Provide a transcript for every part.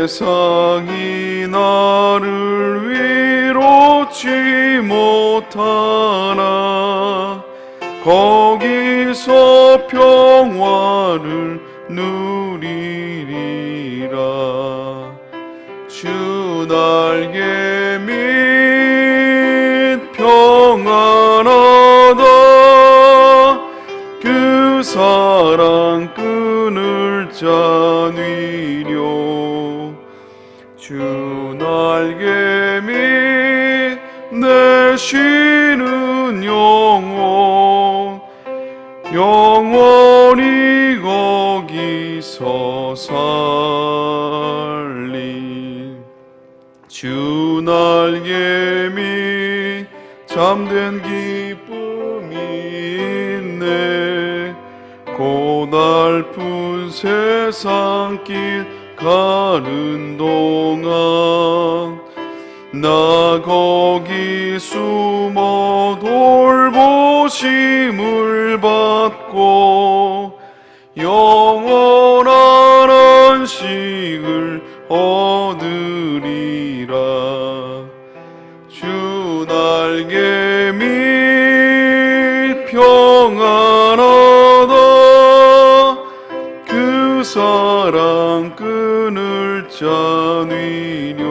세상이 나를 위로치 못하나 거기서 평화를 누리리라. 주 날개 밑 평안하다. 그 사랑 끈을 짜뉘려. 주 날개 밑 내 쉬는 영혼 영원히 거기서 살리. 주 날개 밑 잠든 기쁨이 있네. 고달픈 세상길 가는 동안 나 거기 숨어 돌보심을 받고 영원한 안식을 얻으리라. 주 날개 밑 평안하다. 그 사랑 끈을 짜뉘려.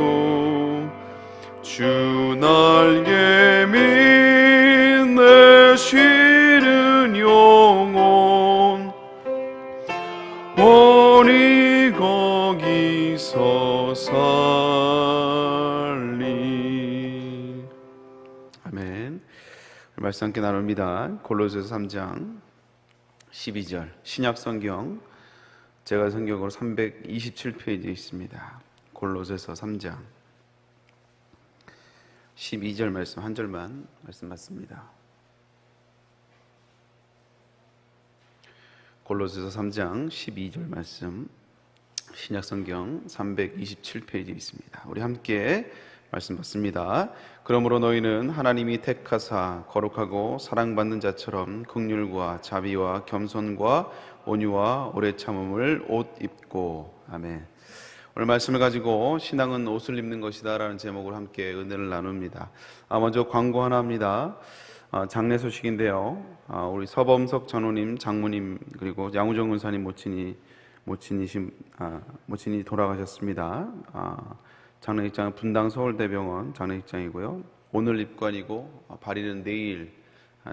주 날개 밑 내 쉬는 영혼 원히 거기서 살리. 아멘. 말씀 함께 나눕니다. 골로새서 3장 12절 신약성경 제가 성경으로 327페이지에 있습니다. 골로새서 3장 12절 말씀 한 절만 말씀 받습니다. 골로새서 3장 12절 말씀 신약성경 327페이지에 있습니다. 우리 함께 말씀 받습니다. 그러므로 너희는 하나님이 택하사 거룩하고 사랑받는 자처럼 긍휼과 자비와 겸손과 온유와 오래 참음을 옷 입고. 아멘. 오늘 말씀을 가지고 신앙은 옷을 입는 것이다 라는 제목으로 함께 은혜를 나눕니다. 먼저 광고 하나 합니다. 장례 소식인데요. 우리 서범석 전우님, 장모님 그리고 양우정 은사님 모친이 돌아가셨습니다. 장례식장은 분당 서울대병원 장례식장이고요. 오늘 입관이고 발의는 내일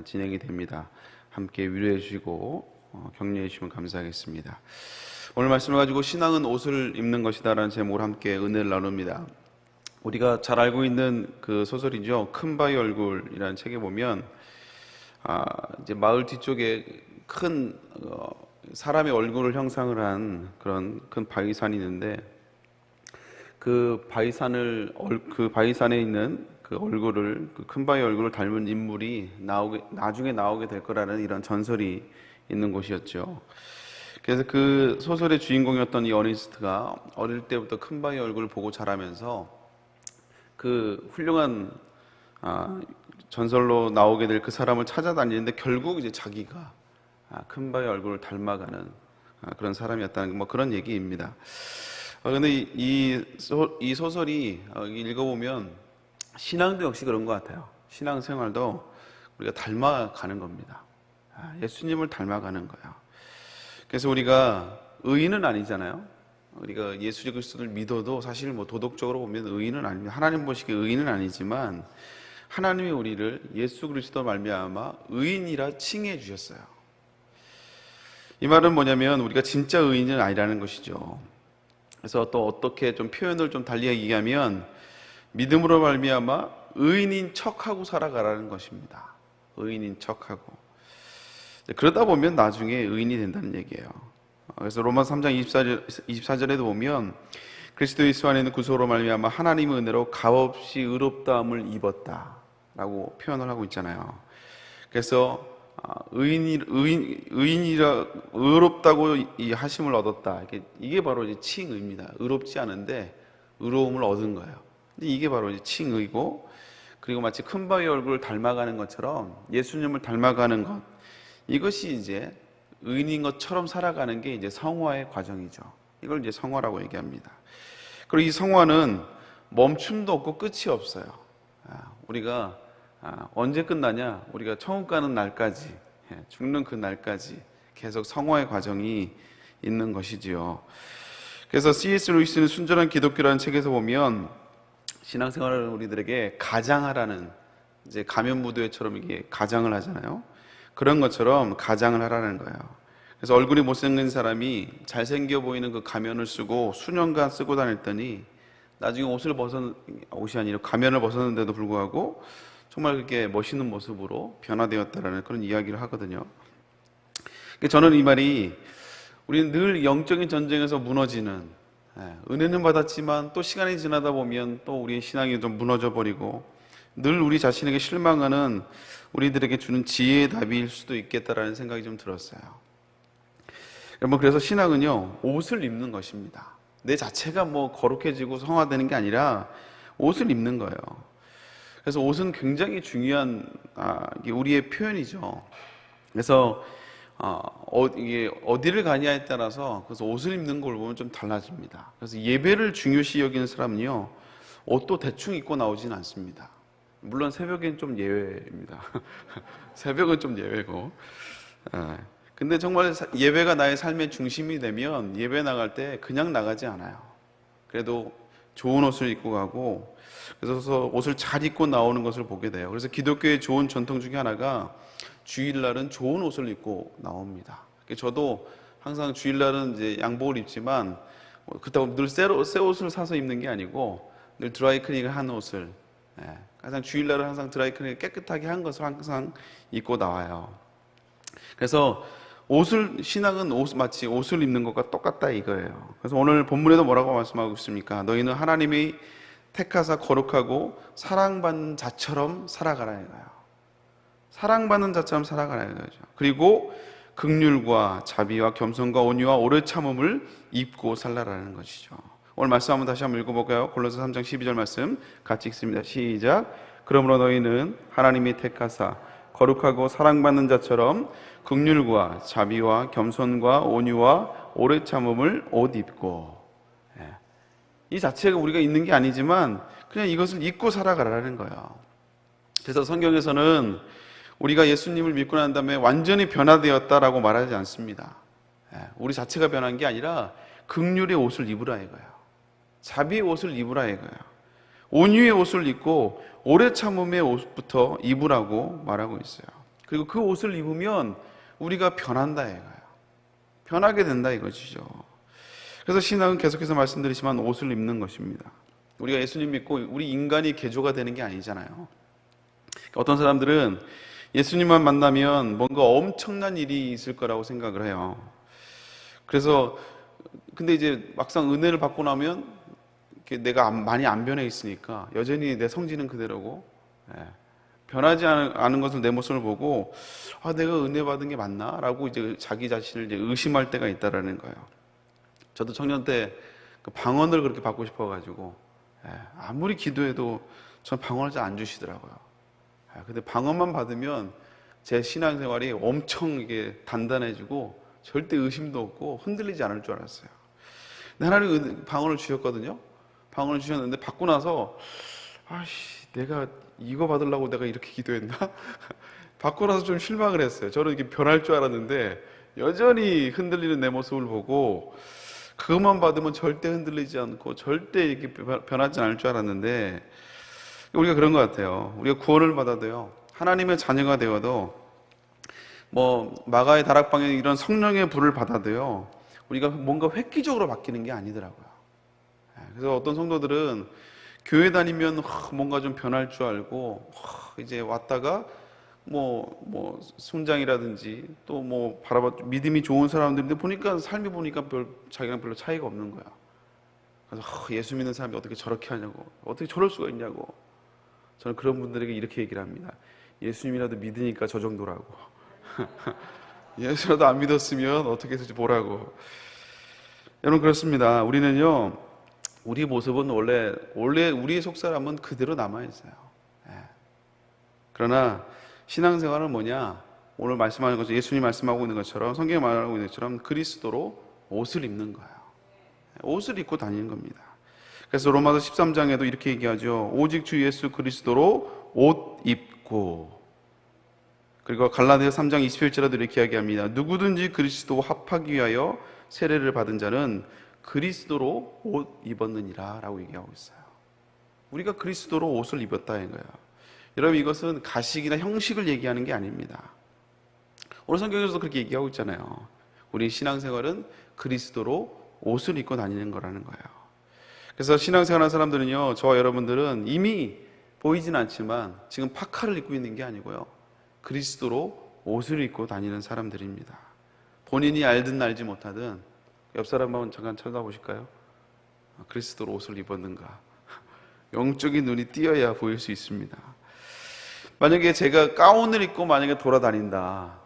진행이 됩니다. 함께 위로해 주시고 격려해 주시면 감사하겠습니다. 오늘 말씀을 가지고 신앙은 옷을 입는 것이다 라는 제목으로 함께 은혜를 나눕니다. 우리가 잘 알고 있는 그 소설이죠. 큰바위 얼굴이라는 책에 보면 이제 마을 뒤쪽에 큰 사람의 얼굴을 형상을 한 그런 큰 바위산이 있는데 그 바위산에 있는 그 얼굴을 그 큰바위 얼굴을 닮은 인물이 나중에 나오게 될 거라는 이런 전설이 있는 곳이었죠. 그래서 그 소설의 주인공이었던 이 어니스트가 어릴 때부터 큰바위 얼굴을 보고 자라면서 그 훌륭한 전설로 나오게 될 그 사람을 찾아다니는데 결국 이제 자기가 큰바위 얼굴을 닮아가는 그런 사람이었다는 뭐 그런 얘기입니다. 그런데 이 소설이 읽어보면 신앙도 역시 그런 것 같아요. 신앙생활도 우리가 닮아가는 겁니다. 예수님을 닮아가는 거예요. 그래서 우리가 의인은 아니잖아요. 우리가 예수 그리스도를 믿어도 사실 뭐 도덕적으로 보면 의인은 아닙니다. 하나님 보시기에 의인은 아니지만 하나님이 우리를 예수 그리스도 말미암아 의인이라 칭해 주셨어요. 이 말은 뭐냐면 우리가 진짜 의인은 아니라는 것이죠. 그래서 또 어떻게 좀 표현을 좀 달리 얘기하면 믿음으로 말미암아 의인인 척하고 살아가라는 것입니다. 의인인 척하고. 그러다 보면 나중에 의인이 된다는 얘기예요. 그래서 로마서 3장 24절에도 보면 그리스도 예수 안에 있는 구속으로 말미암아 하나님의 은혜로 값없이 의롭다함을 입었다라고 표현을 하고 있잖아요. 그래서 의인이라 의롭다고 이 하심을 얻었다. 이게 바로 이제 칭의입니다. 의롭지 않은데 의로움을 얻은 거예요. 근데 이게 바로 이제 칭의고, 그리고 마치 큰바위 얼굴을 닮아가는 것처럼 예수님을 닮아가는 것, 이것이 이제 의인인 것처럼 살아가는 게 이제 성화의 과정이죠. 이걸 이제 성화라고 얘기합니다. 그리고 이 성화는 멈춤도 없고 끝이 없어요. 우리가 언제 끝나냐? 우리가 천국 가는 날까지, 죽는 그 날까지 계속 성화의 과정이 있는 것이지요. 그래서 C.S. 루이스는 순전한 기독교라는 책에서 보면 신앙생활을 우리들에게 가장하라는, 이제 가면무도회처럼 이게 가장을 하잖아요. 그런 것처럼 가장을 하라는 거예요. 그래서 얼굴이 못생긴 사람이 잘생겨 보이는 그 가면을 쓰고 수년간 쓰고 다녔더니 나중에 옷이 아니라 가면을 벗었는데도 불구하고 정말 그렇게 멋있는 모습으로 변화되었다라는 그런 이야기를 하거든요. 저는 이 말이 우리는 늘 영적인 전쟁에서 무너지는, 은혜는 받았지만 또 시간이 지나다 보면 또 우리의 신앙이 좀 무너져 버리고 늘 우리 자신에게 실망하는 우리들에게 주는 지혜의 답일 수도 있겠다라는 생각이 좀 들었어요. 여러분, 그래서 신앙은요, 옷을 입는 것입니다. 내 자체가 뭐 거룩해지고 성화되는 게 아니라 옷을 입는 거예요. 그래서 옷은 굉장히 중요한 우리의 표현이죠. 그래서 이게 어디를 가냐에 따라서 그래서 옷을 입는 걸 보면 좀 달라집니다. 그래서 예배를 중요시 여기는 사람은요, 옷도 대충 입고 나오진 않습니다. 물론 새벽엔 좀 예외입니다. 새벽은 좀 예외고. 근데 정말 예배가 나의 삶의 중심이 되면 예배 나갈 때 그냥 나가지 않아요. 그래도 좋은 옷을 입고 가고, 그래서 옷을 잘 입고 나오는 것을 보게 돼요. 그래서 기독교의 좋은 전통 중에 하나가 주일날은 좋은 옷을 입고 나옵니다. 저도 항상 주일날은 이제 양복을 입지만 그렇다고 늘 새 옷을 사서 입는 게 아니고 늘 드라이클닝을 한 옷을, 항상 주일날은 항상 드라이클닝을 깨끗하게 한 것을 항상 입고 나와요. 그래서 신앙은 마치 옷을 입는 것과 똑같다 이거예요. 그래서 오늘 본문에도 뭐라고 말씀하고 있습니까? 너희는 하나님이 택하사 거룩하고 사랑받는 자처럼 살아가라 이거예요. 사랑받는 자처럼 살아가라 이거죠. 그리고 긍휼과 자비와 겸손과 온유와 오래 참음을 입고 살라라는 것이죠. 오늘 말씀 한번 다시 한번 읽어볼까요? 골로새 3장 12절 말씀 같이 읽습니다. 시작. 그러므로 너희는 하나님이 택하사 거룩하고 사랑받는 자처럼 긍휼과 자비와 겸손과 온유와 오래 참음을 옷 입고, 이 자체가 우리가 있는 게 아니지만 그냥 이것을 입고 살아가라는 거예요. 그래서 성경에서는 우리가 예수님을 믿고 난 다음에 완전히 변화되었다라고 말하지 않습니다. 우리 자체가 변한 게 아니라 긍휼의 옷을 입으라 이거예요. 자비의 옷을 입으라 이거예요. 온유의 옷을 입고 오래 참음의 옷부터 입으라고 말하고 있어요. 그리고 그 옷을 입으면 우리가 변한다 이거예요. 변하게 된다 이것이죠. 그래서 신앙은 계속해서 말씀드리지만 옷을 입는 것입니다. 우리가 예수님 믿고 우리 인간이 개조가 되는 게 아니잖아요. 어떤 사람들은 예수님만 만나면 뭔가 엄청난 일이 있을 거라고 생각을 해요. 그래서 근데 이제 막상 은혜를 받고 나면 내가 많이 안 변해 있으니까 여전히 내 성질은 그대로고, 변하지 않은 것을 내 모습을 보고 내가 은혜 받은 게 맞나? 라고 이제 자기 자신을 이제 의심할 때가 있다라는 거예요. 저도 청년 때 그 방언을 그렇게 받고 싶어가지고, 아무리 기도해도 전 방언을 잘 안 주시더라고요. 근데 방언만 받으면 제 신앙생활이 엄청 이게 단단해지고 절대 의심도 없고 흔들리지 않을 줄 알았어요. 근데 하나님 방언을 주셨거든요. 방언을 주셨는데 받고 나서 내가 이거 받으려고 내가 이렇게 기도했나? 받고 나서 좀 실망을 했어요. 저는 이게 변할 줄 알았는데 여전히 흔들리는 내 모습을 보고 그것만 받으면 절대 흔들리지 않고 절대 이렇게 변하지 않을 줄 알았는데, 우리가 그런 것 같아요. 우리가 구원을 받아도요, 하나님의 자녀가 되어도 뭐 마가의 다락방에 이런 성령의 불을 받아도요, 우리가 뭔가 획기적으로 바뀌는 게 아니더라고요. 그래서 어떤 성도들은 교회 다니면 뭔가 좀 변할 줄 알고 이제 왔다가 뭐 순장이라든지 또 뭐 믿음이 좋은 사람들인데 보니까 삶이 보니까 자기랑 별로 차이가 없는 거야. 그래서 예수 믿는 사람이 어떻게 저렇게 하냐고, 어떻게 저럴 수가 있냐고. 저는 그런 분들에게 이렇게 얘기를 합니다. 예수님이라도 믿으니까 저 정도라고. 예수라도 안 믿었으면 어떻게 해서 보라고. 여러분, 그렇습니다. 우리는요, 우리 모습은 원래 우리의 속사람은 그대로 남아있어요. 그러나 신앙생활은 뭐냐? 오늘 말씀하는 것처럼, 예수님 말씀하고 있는 것처럼, 성경에 말하고 있는 것처럼 그리스도로 옷을 입는 거예요. 옷을 입고 다니는 겁니다. 그래서 로마서 13장에도 이렇게 얘기하죠. 오직 주 예수 그리스도로 옷 입고. 그리고 갈라디아 3장 21절에도 이렇게 이야기합니다. 누구든지 그리스도와 합하기 위하여 세례를 받은 자는 그리스도로 옷 입었느니라 라고 얘기하고 있어요. 우리가 그리스도로 옷을 입었다는 거예요. 여러분, 이것은 가식이나 형식을 얘기하는 게 아닙니다. 오늘 성경에서도 그렇게 얘기하고 있잖아요. 우리 신앙생활은 그리스도로 옷을 입고 다니는 거라는 거예요. 그래서 신앙생활하는 사람들은요, 저와 여러분들은 이미 보이진 않지만 지금 파카를 입고 있는 게 아니고요, 그리스도로 옷을 입고 다니는 사람들입니다. 본인이 알든 알지 못하든 옆 사람 한번 잠깐 쳐다보실까요? 그리스도로 옷을 입었는가? 영적인 눈이 띄어야 보일 수 있습니다. 만약에 제가 가운을 입고 만약에 돌아다닌다,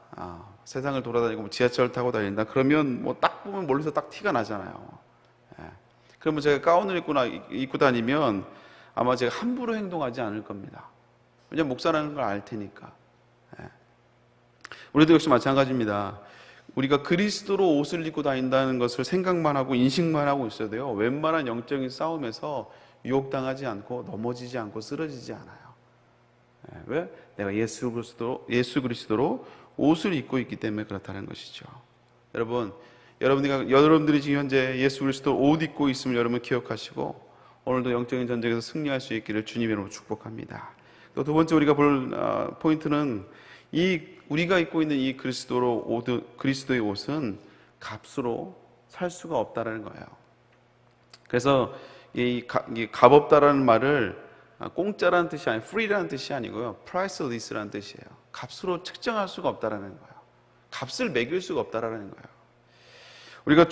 세상을 돌아다니고 뭐 지하철 타고 다닌다, 그러면 뭐 딱 보면 멀리서 딱 티가 나잖아요. 그러면 제가 가운을 입고 다니면 아마 제가 함부로 행동하지 않을 겁니다. 왜냐하면 목사라는 걸 알 테니까. 우리도 역시 마찬가지입니다. 우리가 그리스도로 옷을 입고 다닌다는 것을 생각만 하고 인식만 하고 있어야 돼요. 웬만한 영적인 싸움에서 유혹당하지 않고 넘어지지 않고 쓰러지지 않아요. 왜? 내가 예수 그리스도로 옷을 입고 있기 때문에 그렇다는 것이죠. 여러분, 여러분들이 지금 현재 예수 그리스도 옷 입고 있음을 여러분 기억하시고 오늘도 영적인 전쟁에서 승리할 수 있기를 주님의 이름으로 축복합니다. 또 두 번째 우리가 볼 포인트는 우리가 입고 있는 이 그리스도의 옷은 값으로 살 수가 없다라는 거예요. 그래서 이 값없다라는 말을 공짜라는 뜻이 아니고 free라는 뜻이 아니고요, priceless라는 뜻이에요. 값으로 측정할 수가 없다라는 거예요. 값을 매길 수가 없다라는 거예요. 우리가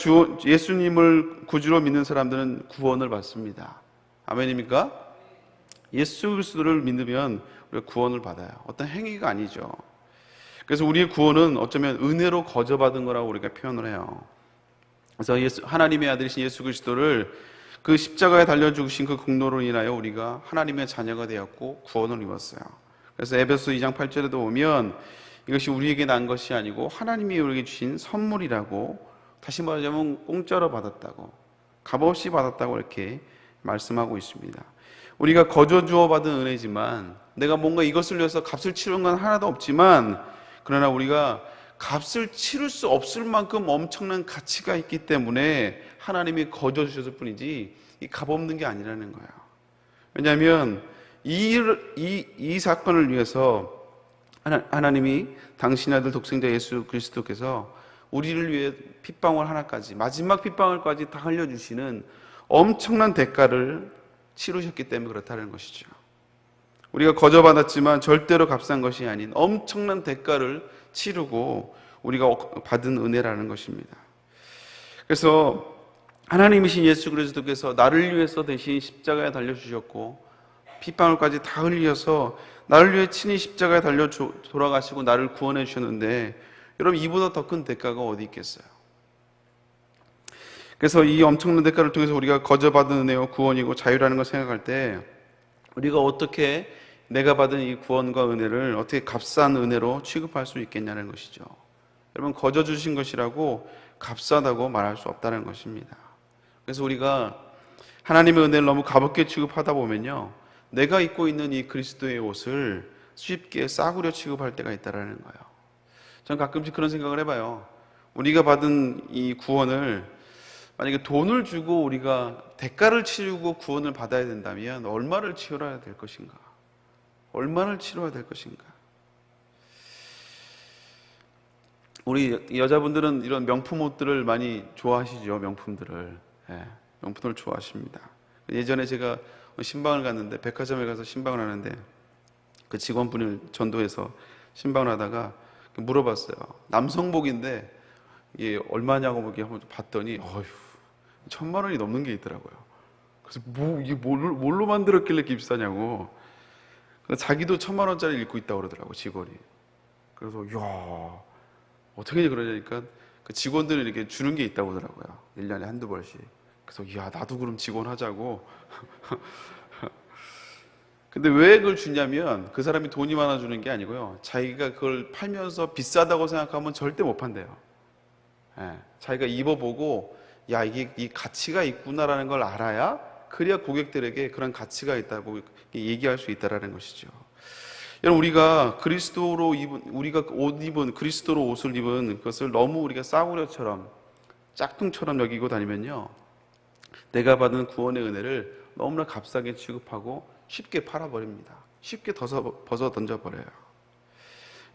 예수님을 구주로 믿는 사람들은 구원을 받습니다. 아멘입니까? 예수 그리스도를 믿으면 우리가 구원을 받아요. 어떤 행위가 아니죠. 그래서 우리의 구원은 어쩌면 은혜로 거저받은 거라고 우리가 표현을 해요. 그래서 하나님의 아들이신 예수 그리스도를 그 십자가에 달려 죽으신 그 공로로 인하여 우리가 하나님의 자녀가 되었고 구원을 입었어요. 그래서 에베소 2장 8절에도 보면 이것이 우리에게 난 것이 아니고 하나님이 우리에게 주신 선물이라고, 다시 말하자면 공짜로 받았다고, 값없이 받았다고 이렇게 말씀하고 있습니다. 우리가 거저 주어 받은 은혜지만, 내가 뭔가 이것을 위해서 값을 치른 건 하나도 없지만, 그러나 우리가 값을 치를 수 없을 만큼 엄청난 가치가 있기 때문에 하나님이 거저 주셨을 뿐이지 이 값없는 게 아니라는 거예요. 왜냐하면 이 사건을 위해서 하나님이 당신의 아들 독생자 예수 그리스도께서 우리를 위해 핏방울 하나까지, 마지막 핏방울까지 다 흘려주시는 엄청난 대가를 치르셨기 때문에 그렇다는 것이죠. 우리가 거저 받았지만 절대로 값싼 것이 아닌 엄청난 대가를 치르고 우리가 받은 은혜라는 것입니다. 그래서 하나님이신 예수 그리스도께서 나를 위해서 대신 십자가에 달려주셨고 핏방울까지 다 흘려서 나를 위해 친히 십자가에 달려 돌아가시고 나를 구원해 주셨는데, 여러분, 이보다 더 큰 대가가 어디 있겠어요? 그래서 이 엄청난 대가를 통해서 우리가 거저 받은 은혜요 구원이고 자유라는 걸 생각할 때 우리가 어떻게 내가 받은 이 구원과 은혜를 어떻게 값싼 은혜로 취급할 수 있겠냐는 것이죠. 여러분, 거저 주신 것이라고 값싸다고 말할 수 없다는 것입니다. 그래서 우리가 하나님의 은혜를 너무 값없게 취급하다 보면요, 내가 입고 있는 이 그리스도의 옷을 쉽게 싸구려 취급할 때가 있다는 거예요. 저는 가끔씩 그런 생각을 해봐요. 우리가 받은 이 구원을 만약에 돈을 주고 우리가 대가를 치르고 구원을 받아야 된다면 얼마를 치러야 될 것인가? 얼마를 치러야 될 것인가? 우리 여자분들은 이런 명품 옷들을 많이 좋아하시죠. 명품들을. 명품을 좋아하십니다. 예전에 제가 신방을 갔는데, 백화점에 가서 신방을 하는데 그 직원분을 전도해서 신방을 하다가 물어봤어요. 남성복인데 이게 얼마냐고 이렇게 한번 봤더니 1,000만 원이 넘는 게 있더라고요. 그래서 이게 뭘로 만들었길래 이렇게 비싸냐고. 자기도 1,000만 원짜리 입고 있다고 그러더라고, 직원이. 그래서 이야, 어떻게 그러냐니까 그 직원들이 이렇게 주는 게 있다고 하더라고요. 1년에 한두 벌씩. 그래서 이야, 나도 그럼 직원 하자고. 근데 왜 그걸 주냐면 그 사람이 돈이 많아 주는 게 아니고요, 자기가 그걸 팔면서 비싸다고 생각하면 절대 못 판대요. 자기가 입어보고 야, 이게 이 가치가 있구나라는 걸 알아야 그래야 고객들에게 그런 가치가 있다고 얘기할 수 있다라는 것이죠. 여러분, 우리가 그리스도로 옷을 입은 그것을 너무 우리가 싸구려처럼 짝퉁처럼 여기고 다니면요, 내가 받은 구원의 은혜를 너무나 값싸게 취급하고 쉽게 팔아버립니다. 쉽게 벗어 던져버려요.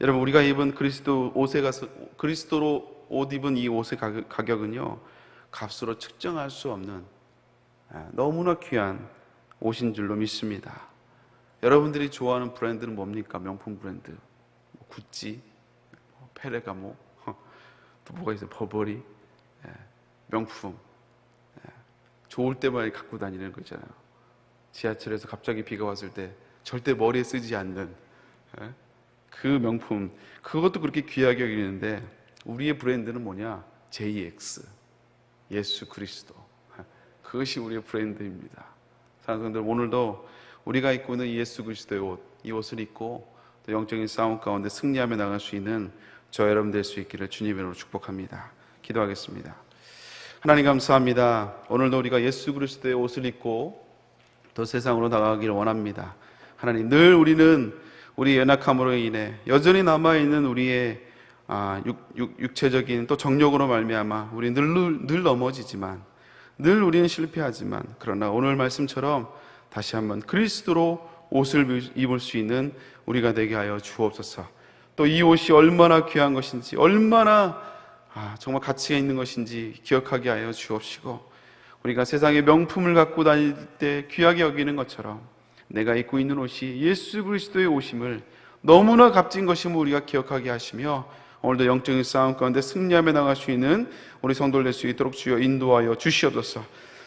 여러분, 우리가 입은 그리스도로 옷 입은 이 옷의 가격은요, 값으로 측정할 수 없는 너무나 귀한 옷인 줄로 믿습니다. 여러분들이 좋아하는 브랜드는 뭡니까? 명품 브랜드, 구찌, 페레가모, 또 뭐가 있어요? 버버리, 명품, 좋을 때만 갖고 다니는 거 있잖아요. 지하철에서 갑자기 비가 왔을 때 절대 머리에 쓰지 않는 그 명품, 그것도 그렇게 귀하게 여기는데, 우리의 브랜드는 뭐냐? JX, 예수 그리스도. 그것이 우리의 브랜드입니다. 사랑하는 성도들, 오늘도 우리가 입고 있는 예수 그리스도의 옷, 이 옷을 입고 또 영적인 싸움 가운데 승리하며 나갈 수 있는 저 여러분 될 수 있기를 주님의 이름으로 축복합니다. 기도하겠습니다. 하나님 감사합니다. 오늘도 우리가 예수 그리스도의 옷을 입고 또 세상으로 나가기를 원합니다. 하나님, 늘 우리는 우리 연약함으로 인해 여전히 남아있는 우리의 육체적인 또 정욕으로 말미암아 우리 늘 넘어지지만, 늘 우리는 실패하지만, 그러나 오늘 말씀처럼 다시 한번 그리스도로 옷을 입을 수 있는 우리가 되게 하여 주옵소서. 또 이 옷이 얼마나 귀한 것인지, 얼마나 정말 가치가 있는 것인지 기억하게 하여 주옵시고, 우리가 세상의 명품을 갖고 다닐 때 귀하게 여기는 것처럼 내가 입고 있는 옷이 예수 그리스도의 옷임을, 너무나 값진 것임을 우리가 기억하게 하시며, 오늘도 영적인 싸움 가운데 승리하며 나갈 수 있는 우리 성도들 될 수 있도록 주여 인도하여 주시옵소서.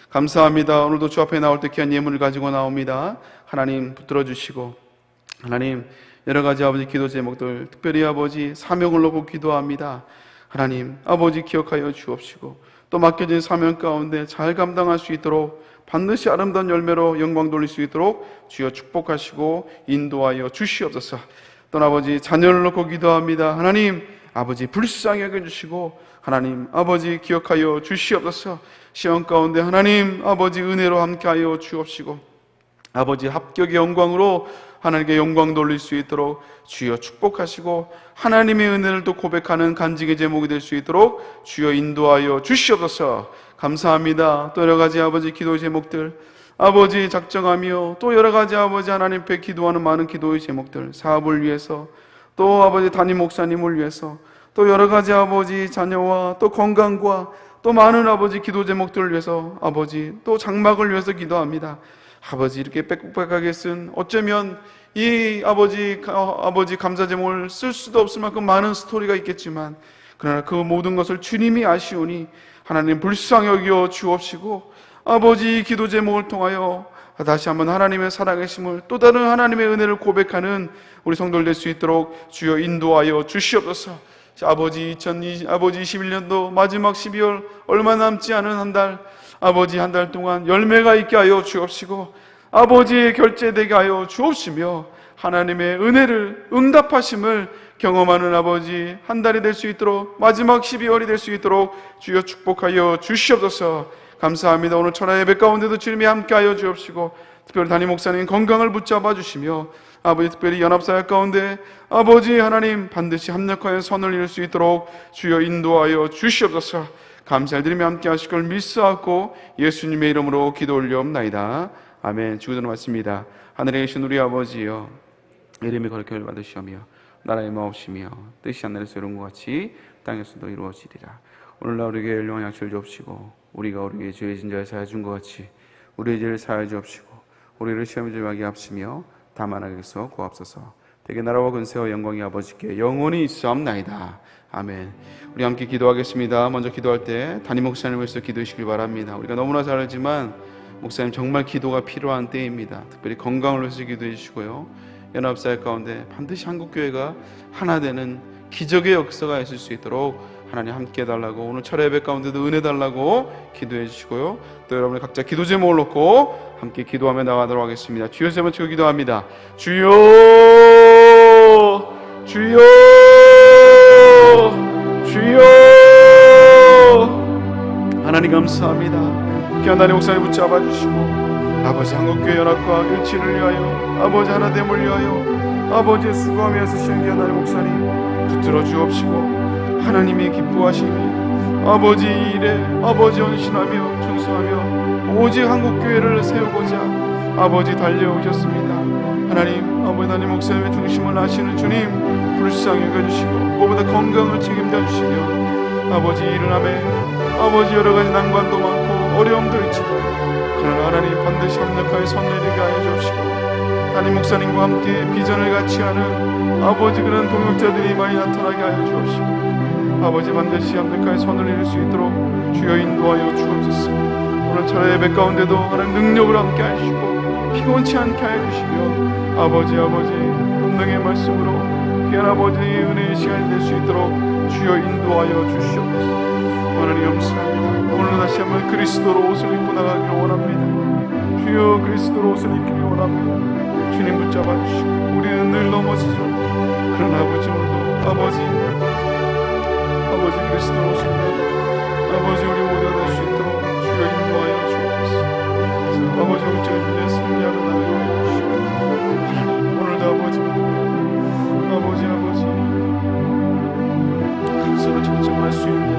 감사합니다. 오늘도 주 앞에 나올 때 귀한 예물을 가지고 나옵니다. 하나님 붙들어 주시고, 하나님 여러 가지 아버지 기도 제목들, 특별히 아버지 사명을 놓고 기도합니다. 하나님 아버지 기억하여 주옵시고, 또 맡겨진 사명 가운데 잘 감당할 수 있도록 반드시 아름다운 열매로 영광 돌릴 수 있도록 주여 축복하시고 인도하여 주시옵소서. 또 아버지 자녀를 놓고 기도합니다. 하나님 아버지 불쌍히 여겨주시고, 하나님 아버지 기억하여 주시옵소서. 시험 가운데 하나님 아버지 은혜로 함께하여 주옵시고, 아버지 합격의 영광으로 하나님께 영광 돌릴 수 있도록 주여 축복하시고, 하나님의 은혜를 또 고백하는 간직의 제목이 될 수 있도록 주여 인도하여 주시옵소서. 감사합니다. 또 여러 가지 아버지 기도 제목들 아버지 작정하며, 또 여러 가지 아버지 하나님 앞에 기도하는 많은 기도의 제목들, 사업을 위해서, 또 아버지 담임 목사님을 위해서, 또 여러 가지 아버지 자녀와 또 건강과 또 많은 아버지 기도 제목들을 위해서, 아버지 또 장막을 위해서 기도합니다. 아버지 이렇게 빽빽하게 쓴, 어쩌면 이 아버지 감사 제목을 쓸 수도 없을 만큼 많은 스토리가 있겠지만, 그러나 그 모든 것을 주님이 아시오니 하나님 불쌍히 여겨 주옵시고, 아버지 기도 제목을 통하여 다시 한번 하나님의 살아계심을, 또 다른 하나님의 은혜를 고백하는 우리 성도들 될 수 있도록 주여 인도하여 주시옵소서. 아버지 21년도 마지막 12월 얼마 남지 않은 한 달, 아버지 한 달 동안 열매가 있게 하여 주옵시고, 아버지의 결제되게 하여 주옵시며, 하나님의 은혜를 응답하심을 경험하는 아버지 한 달이 될 수 있도록, 마지막 12월이 될 수 있도록 주여 축복하여 주시옵소서. 감사합니다. 오늘 천하 예배 가운데도 주님이 함께하여 주옵시고, 특별히 담임 목사님 건강을 붙잡아 주시며, 아버지 특별히 연합사역 가운데 아버지 하나님 반드시 합력하여 선을 이룰 수 있도록 주여 인도하여 주시옵소서. 감사드리며 함께 하실 걸 믿사옵고 예수님의 이름으로 기도 올려옵나이다. 아멘. 주기도는 마칩니다. 하늘에 계신 우리 아버지여, 이름이 거룩히 받으시오며 나라의 마옵시며 뜻이 하늘에서 이룬 것 같이 땅에서도 이루어지리라. 오늘날 우리에게 일용할 양식을 주옵시고, 우리가 우리에게 죄의 진자를 사하여 준 것 같이 우리의 죄를 사하여 주옵시고, 우리를 시험에 들게 합시며 다만 악에서 구하옵소서. 대개 나라와 근세와 영광이 아버지께 영원히 있사옵나이다. 아멘. 우리 함께 기도하겠습니다. 먼저 기도할 때 담임 목사님을 위해서 기도해 주시길 바랍니다. 우리가 너무나 잘 알지만 목사님 정말 기도가 필요한 때입니다. 특별히 건강을 위해서 기도해 주시고요, 연합사역 가운데 반드시 한국교회가 하나 되는 기적의 역사가 있을 수 있도록 하나님 함께 해달라고, 오늘 철회 예배 가운데도 은혜 달라고 기도해 주시고요, 또 여러분이 각자 기도 제목을 놓고 함께 기도하며 나가도록 하겠습니다. 주여 세번 치고 기도합니다. 주여, 주여, 주여. 하나님 감사합니다. 귀한 담임 목사님 붙잡아 주시고, 아버지 한국교회 연합과 일치를 위하여 아버지 하나됨을 위하여 아버지의 수고하며 쓰시는 하나님 목사님 붙들어 주옵시고 하나님이 기뻐하심이 아버지 일에 아버지 헌신하며 충성하며 오직 한국교회를 세우고자 아버지 달려오셨습니다. 하나님 아버지 하나님 목사님의 중심을 아시는 주님 불쌍히 여겨주시고 무엇보다 건강을 책임져 주시며 아버지 일어남에 아버지 여러가지 난관도 많고 어려움도 있지만 그러나 하나님 반드시 합력하여 선내리게 하여 주옵시고 담임 목사님과 함께 비전을 같이 하는 아버지 그런 동역자들이 많이 나타나게 하여 주옵시고 아버지 반드시 합력하여 선을 이룰 수 있도록 주여 인도하여 주옵소서. 오늘 철의 예배 가운데도 하나님 능력을 함께 하시고 피곤치 않게 하여 주시며 아버지 운명의 말씀으로 귀한 아버지의 은혜의 시간이 될 수 있도록 주여 인도하여 주시옵소서. 하나님 감사합니다. 오늘 다시 한번 그리스도로 옷을 입고 나가기를 원합니다. 주여 그리스도로 옷을 입기를 원합니다. 주님 붙잡아 주시고 우리는 늘 넘어지죠. 그러나 아버지 오늘도 아버지 그리스도로 옷을 입고 아버지 우리 모두가 될 수 있도록 주여 인도하여 주옵소서. 아버지 우리의 문제 승리하는 날을 위하여 주시고 오늘도 아버지 감사로 청정할 수 있는